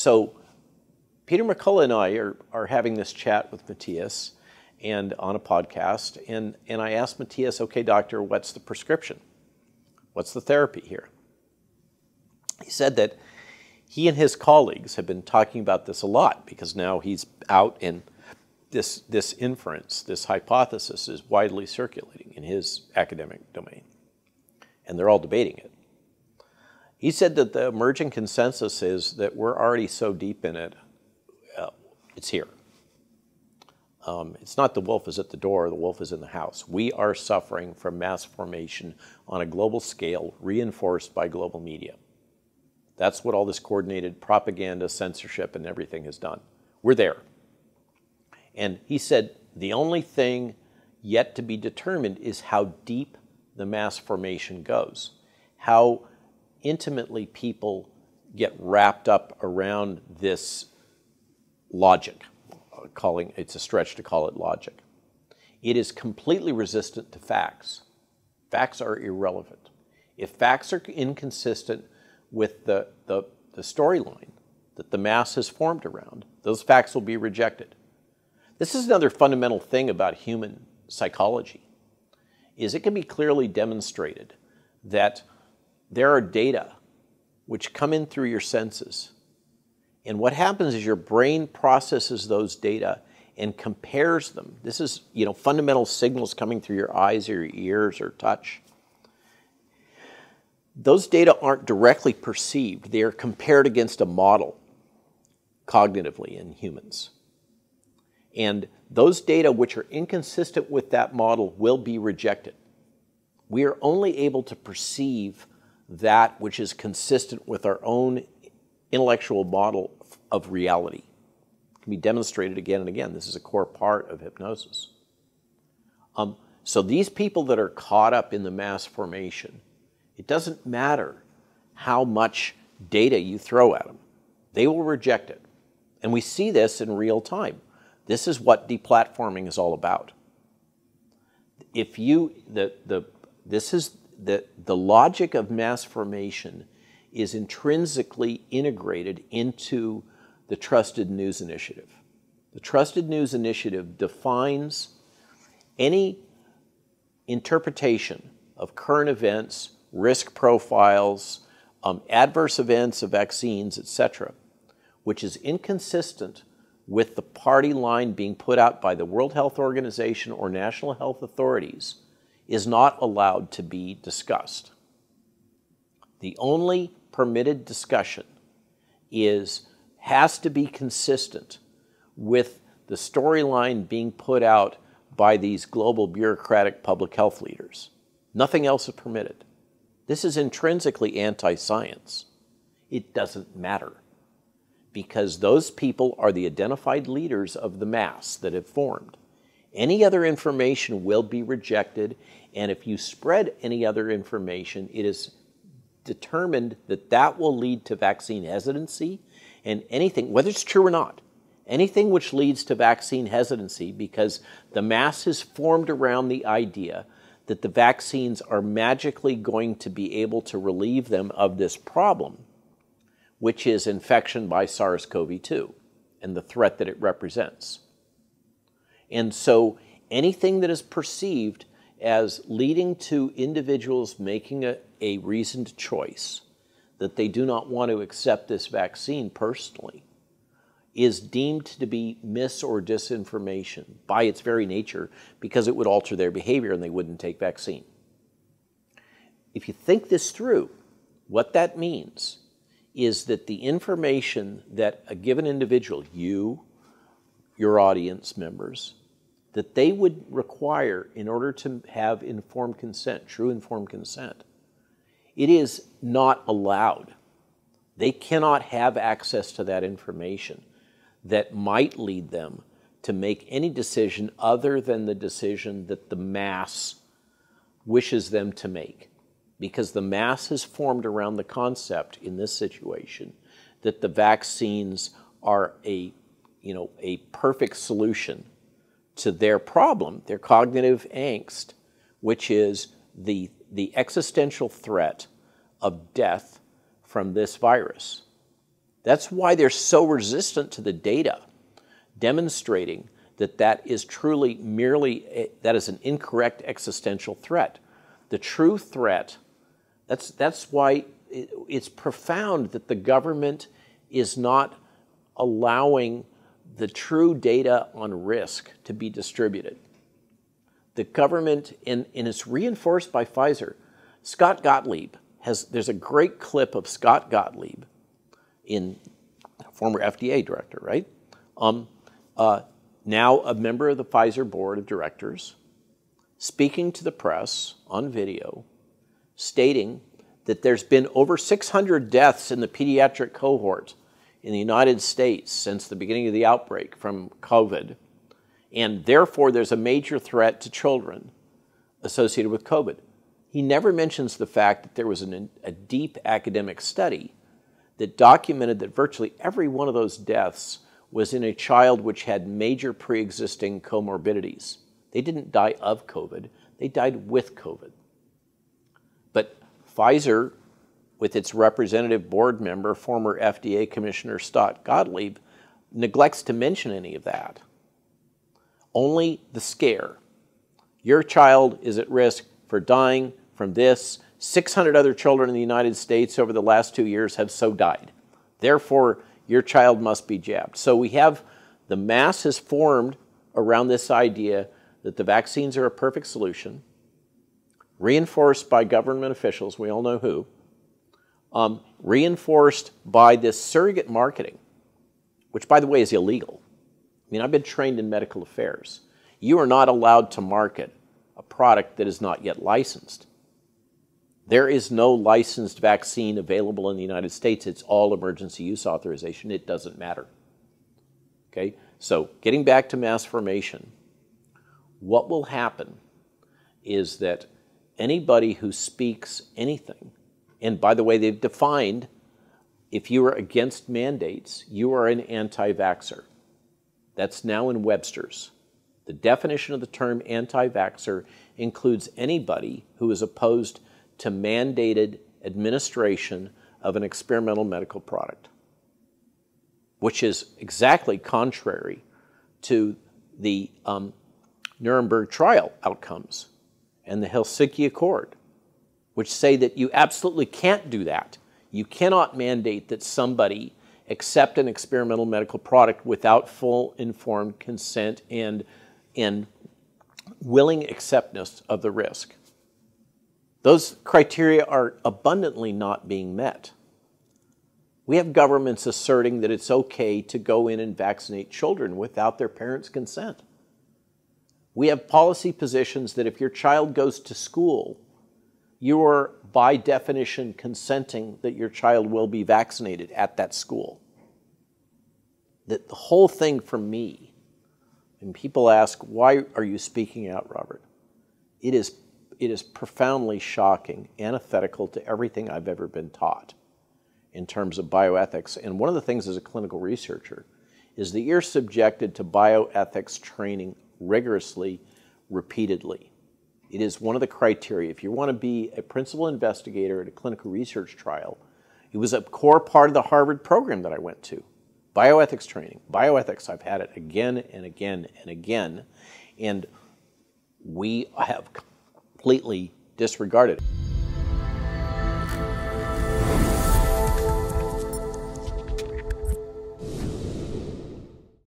So Peter McCullough and I are having this chat with Matthias and on a podcast, and I asked Matthias, okay, doctor, what's the prescription? What's the therapy here? He said that he and his colleagues have been talking about this a lot because now he's out and this inference, this hypothesis is widely circulating in his academic domain, and they're all debating it. He said that the emerging consensus is that we're already so deep in it, it's here. It's not the wolf is at the door, the wolf is in the house. We are suffering from mass formation on a global scale reinforced by global media. That's what all this coordinated propaganda, censorship, and everything has done. We're there. And he said the only thing yet to be determined is how deep the mass formation goes, how intimately people get wrapped up around this logic. It's a stretch to call it logic. It is completely resistant to facts. Facts are irrelevant. If facts are inconsistent with the storyline that the mass has formed around, those facts will be rejected. This is another fundamental thing about human psychology, is it can be clearly demonstrated that there are data which come in through your senses. And what happens is your brain processes those data and compares them. This is, fundamental signals coming through your eyes or your ears or touch. Those data aren't directly perceived. They are compared against a model cognitively in humans. And those data which are inconsistent with that model will be rejected. We are only able to perceive that which is consistent with our own intellectual model of reality. It can be demonstrated again and again. This is a core part of hypnosis. So these people that are caught up in the mass formation, it doesn't matter how much data you throw at them. They will reject it. And we see this in real time. This is what deplatforming is all about. The logic of mass formation is intrinsically integrated into the Trusted News Initiative. The Trusted News Initiative defines any interpretation of current events, risk profiles, adverse events of vaccines, etc., which is inconsistent with the party line being put out by the World Health Organization or national health authorities, is not allowed to be discussed. The only permitted discussion has to be consistent with the storyline being put out by these global bureaucratic public health leaders. Nothing else is permitted. This is intrinsically anti-science. It doesn't matter, because those people are the identified leaders of the mass that have formed. Any other information will be rejected, and if you spread any other information, it is determined that that will lead to vaccine hesitancy, and anything, whether it's true or not, anything which leads to vaccine hesitancy because the mass is formed around the idea that the vaccines are magically going to be able to relieve them of this problem, which is infection by SARS-CoV-2 and the threat that it represents. And so anything that is perceived as leading to individuals making a reasoned choice that they do not want to accept this vaccine personally is deemed to be mis- or disinformation by its very nature, because it would alter their behavior and they wouldn't take vaccine. If you think this through, what that means is that the information that a given individual, you, your audience members, that they would require in order to have informed consent, true informed consent, it is not allowed. They cannot have access to that information that might lead them to make any decision other than the decision that the mass wishes them to make. Because the mass has formed around the concept in this situation that the vaccines are a perfect solution to their problem, their cognitive angst, which is the existential threat of death from this virus. That's why they're so resistant to the data demonstrating that that is truly merely, that is an incorrect existential threat. The true threat, that's why it's profound that the government is not allowing the true data on risk to be distributed. The government, and it's reinforced by Pfizer. Scott Gottlieb there's a great clip of Scott Gottlieb, former FDA director, right? Now a member of the Pfizer board of directors, speaking to the press on video, stating that there's been over 600 deaths in the pediatric cohort in the United States since the beginning of the outbreak from COVID, and therefore there's a major threat to children associated with COVID. He never mentions the fact that there was a deep academic study that documented that virtually every one of those deaths was in a child which had major pre-existing comorbidities. They didn't die of COVID, they died with COVID. But Pfizer, with its representative board member, former FDA Commissioner Scott Gottlieb, neglects to mention any of that. Only the scare. Your child is at risk for dying from this. 600 other children in the United States over the last 2 years have so died. Therefore, your child must be jabbed. So we have, the mass has formed around this idea that the vaccines are a perfect solution, reinforced by government officials, we all know who, reinforced by this surrogate marketing, which, by the way, is illegal. I mean, I've been trained in medical affairs. You are not allowed to market a product that is not yet licensed. There is no licensed vaccine available in the United States. It's all emergency use authorization. It doesn't matter. Okay? So, getting back to mass formation, what will happen is that anybody who speaks anything, and by the way, they've defined, if you are against mandates, you are an anti-vaxxer. That's now in Webster's. The definition of the term anti-vaxxer includes anybody who is opposed to mandated administration of an experimental medical product, which is exactly contrary to the Nuremberg trial outcomes and the Helsinki Accord, which say that you absolutely can't do that. You cannot mandate that somebody accept an experimental medical product without full informed consent and willing acceptance of the risk. Those criteria are abundantly not being met. We have governments asserting that it's okay to go in and vaccinate children without their parents' consent. We have policy positions that if your child goes to school, you are by definition consenting that your child will be vaccinated at that school. That the whole thing for me, and people ask, why are you speaking out, Robert? It is profoundly shocking, antithetical to everything I've ever been taught in terms of bioethics. And one of the things as a clinical researcher is that you're subjected to bioethics training rigorously, repeatedly. It is one of the criteria. If you want to be a principal investigator at a clinical research trial, it was a core part of the Harvard program that I went to. Bioethics training. Bioethics, I've had it again and again and again, and we have completely disregarded it.